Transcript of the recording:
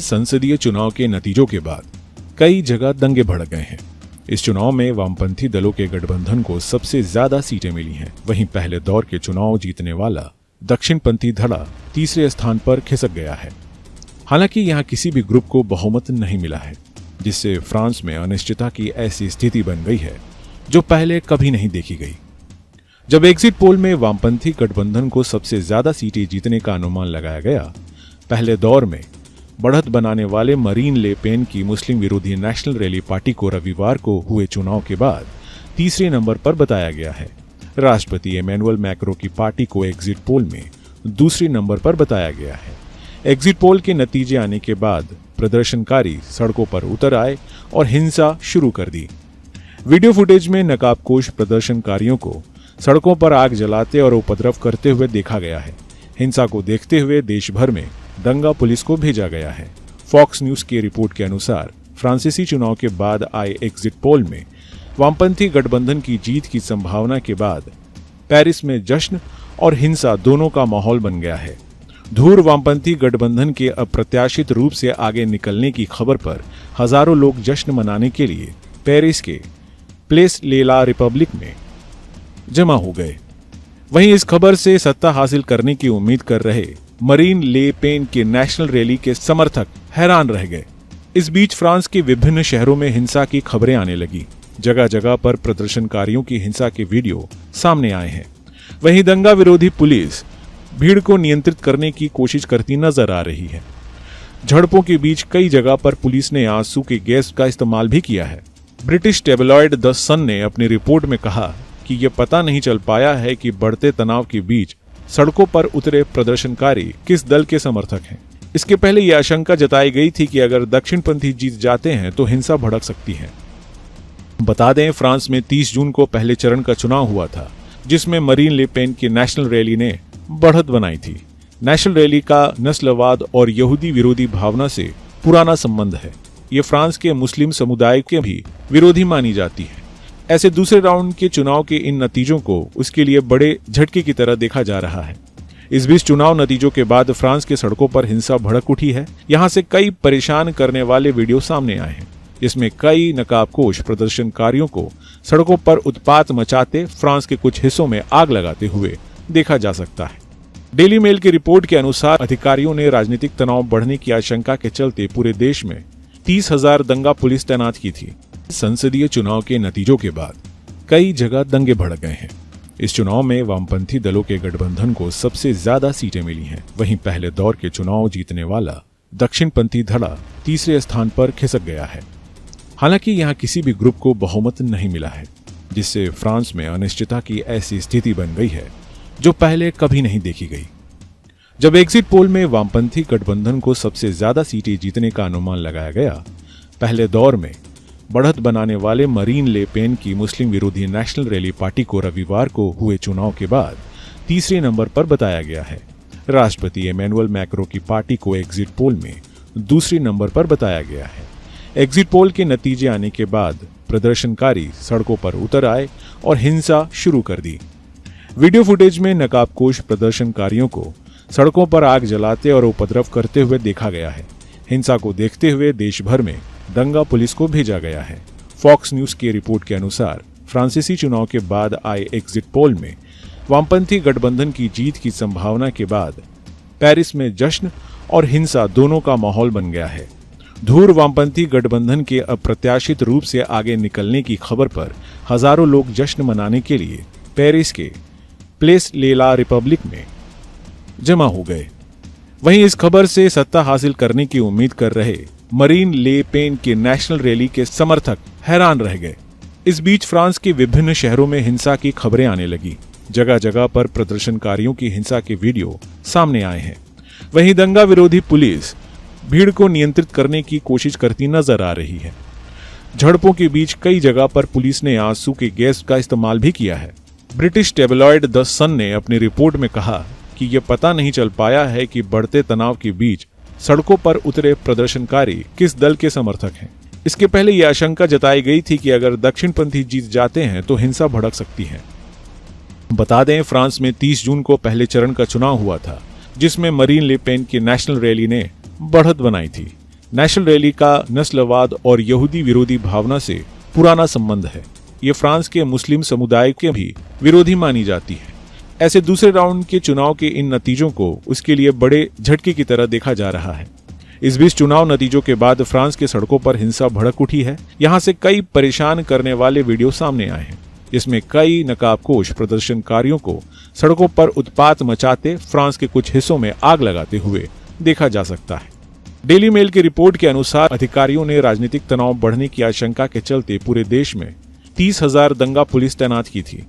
संसदीय चुनाव के नतीजों के बाद कई जगह दंगे भड़क गए हैं। इस चुनाव में वामपंथी दलों के गठबंधन को सबसे ज्यादा सीटें मिली हैं। वहीं पहले दौर के चुनाव जीतने वाला दक्षिणपंथी धड़ा तीसरे स्थान पर खिसक गया है। हालांकि यहां किसी भी ग्रुप को बहुमत नहीं मिला है, जिससे फ्रांस में अनिश्चितता की ऐसी स्थिति बन गई है जो पहले कभी नहीं देखी गई। जब एग्जिट पोल में वामपंथी गठबंधन को सबसे ज्यादा सीटें जीतने का अनुमान लगाया गया, पहले दौर में बढ़त बनाने वाले मरीन ले पेन की मुस्लिम विरोधी नेशनल रैली पार्टी को रविवार को हुए चुनाव के बाद तीसरे नंबर पर बताया गया है। राष्ट्रपति इमैनुअल मैक्रों की पार्टी को एग्जिट पोल में दूसरे नंबर पर बताया गया है। एग्जिट पोल के नतीजे आने के बाद प्रदर्शनकारी सड़कों पर उतर आए और हिंसा शुरू कर दी। वीडियो फुटेज में नकाबपोश प्रदर्शनकारियों को सड़कों पर आग जलाते और उपद्रव करते हुए देखा गया है। हिंसा को देखते हुए देश भर में दंगा पुलिस को भेजा गया है। फॉक्स न्यूज की रिपोर्ट के अनुसार फ्रांसीसी चुनाव के बाद आए एग्जिट पोल में वामपंथी गठबंधन की जीत की संभावना के बाद पेरिस में जश्न और हिंसा दोनों का माहौल बन गया है। धूर वामपंथी गठबंधन के अप्रत्याशित रूप से आगे निकलने की खबर पर हजारों लोग जश्न मनाने के लिए पेरिस के प्लेस ले ला रिपब्लिक में जमा हो गए। वहीं इस खबर से सत्ता हासिल करने की उम्मीद कर रहे मरीन ले पेन के नेशनल रैली के समर्थक हैरान रह गए। इस बीच फ्रांस के विभिन्न शहरों में हिंसा की खबरें आने लगी। जगह जगह पर प्रदर्शनकारियों की हिंसा के वीडियो सामने आए हैं। वहीं दंगा विरोधी पुलिस भीड़ को नियंत्रित करने की कोशिश करती नजर आ रही है। झड़पों के बीच कई जगह पर पुलिस ने आंसू के गैस का इस्तेमाल भी किया है। ब्रिटिश टैबलॉयड द सन ने अपनी रिपोर्ट में कहा कि यह पता नहीं चल पाया है कि बढ़ते तनाव के बीच सड़कों पर उतरे प्रदर्शनकारी किस दल के समर्थक हैं। इसके पहले यह आशंका जताई गई थी कि अगर दक्षिणपंथी जीत जाते हैं तो हिंसा भड़क सकती है। बता दें, फ्रांस में 30 जून को पहले चरण का चुनाव हुआ था, जिसमें मरीन ले पेन की नेशनल रैली ने बढ़त बनाई थी। नेशनल रैली का नस्लवाद और यहूदी विरोधी भावना से पुराना संबंध है। ये फ्रांस के मुस्लिम समुदाय के भी विरोधी मानी जाती है। ऐसे दूसरे राउंड के चुनाव के इन नतीजों को उसके लिए बड़े झटके की तरह देखा जा रहा है। इस बीच चुनाव नतीजों के बाद फ्रांस के सड़कों पर हिंसा भड़क उठी है। यहां से कई परेशान करने वाले वीडियो सामने आए हैं, जिसमें कई नकाबपोश प्रदर्शनकारियों को सड़कों पर उत्पात मचाते फ्रांस के कुछ हिस्सों में आग लगाते हुए देखा जा सकता है। डेली मेल की रिपोर्ट के अनुसार अधिकारियों ने राजनीतिक तनाव बढ़ने की आशंका के चलते पूरे देश में 30,000 दंगा पुलिस तैनात की थी। संसदीय चुनाव के नतीजों के बाद कई जगह दंगे भड़क गए हैं। इस चुनाव में वामपंथी दलों के गठबंधन को सबसे ज्यादा सीटें मिली हैं। वहीं पहले दौर के चुनाव जीतने वाला दक्षिणपंथी धड़ा तीसरे स्थान पर खिसक गया है। हालांकि यहां किसी भी ग्रुप को बहुमत नहीं मिला है, जिससे फ्रांस में अनिश्चितता की ऐसी स्थिति बन गई है जो पहले कभी नहीं देखी गई। जब एग्जिट पोल में वामपंथी गठबंधन को सबसे ज्यादा सीटें जीतने का अनुमान लगाया गया, पहले दौर में बढ़त बनाने वाले मरीन ले पेन की मुस्लिम विरोधी नेशनल रैली पार्टी को रविवार को हुए चुनाव के बाद तीसरे नंबर पर बताया गया है। राष्ट्रपति इमैनुअल मैक्रों की पार्टी को एग्जिट पोल में दूसरे नंबर पर बताया गया है। एग्जिट पोल के नतीजे आने के बाद प्रदर्शनकारी सड़कों पर उतर आए और हिंसा शुरू कर दी। वीडियो फुटेज में नकाबपोश प्रदर्शनकारियों को सड़कों पर आग जलाते और उपद्रव करते हुए देखा गया है। हिंसा को देखते हुए देश भर में दंगा पुलिस को भेजा गया है। फॉक्स न्यूज की रिपोर्ट के अनुसार फ्रांसीसी चुनाव के बाद आए एग्जिट पोल में वामपंथी गठबंधन की जीत की संभावना के बाद पेरिस में जश्न और हिंसा दोनों का माहौल बन गया है। धूर वामपंथी गठबंधन के अप्रत्याशित रूप से आगे निकलने की खबर पर हजारों लोग जश्न मनाने के लिए पेरिस के प्लेस ले ला रिपब्लिक में जमा हो गए। वहीं इस खबर से सत्ता हासिल करने की उम्मीद कर रहे मरीन ले पेन के नेशनल रैली के समर्थक हैरान रह गए। इस बीच फ्रांस के विभिन्न शहरों में हिंसा की खबरें आने लगी। जगह जगह पर प्रदर्शनकारियों की हिंसा के वीडियो सामने आए हैं। वहीं दंगा विरोधी पुलिस भीड़ को नियंत्रित करने की कोशिश करती नजर आ रही है। झड़पों के बीच कई जगह पर पुलिस ने आंसू के गैस का इस्तेमाल भी किया है। ब्रिटिश टैबलॉयड द सन ने अपनी रिपोर्ट में कहा कि यह पता नहीं चल पाया है कि बढ़ते तनाव के बीच सड़कों पर उतरे प्रदर्शनकारी किस दल के समर्थक हैं। इसके पहले यह आशंका जताई गई थी कि अगर दक्षिणपंथी जीत जाते हैं तो हिंसा भड़क सकती है। बता दें, फ्रांस में 30 जून को पहले चरण का चुनाव हुआ था, जिसमें मरीन ले पेन की नेशनल रैली ने बढ़त बनाई थी। नेशनल रैली का नस्लवाद और यहूदी विरोधी भावना से पुराना संबंध है। ये फ्रांस के मुस्लिम समुदाय के भी विरोधी मानी जाती है। ऐसे दूसरे राउंड के चुनाव के इन नतीजों को उसके लिए बड़े झटके की तरह देखा जा रहा है। इस बीच चुनाव नतीजों के बाद फ्रांस के सड़कों पर हिंसा भड़क उठी है। यहाँ से कई परेशान करने वाले वीडियो सामने आए हैं। इसमें कई नकाबपोश प्रदर्शनकारियों को सड़कों पर उत्पात मचाते, फ्रांस के कुछ हिस्सों में आग लगाते हुए देखा जा सकता है। डेली मेल की रिपोर्ट के अनुसार अधिकारियों ने राजनीतिक तनाव बढ़ने की आशंका के चलते पूरे देश में 30,000 दंगा पुलिस तैनात की थी।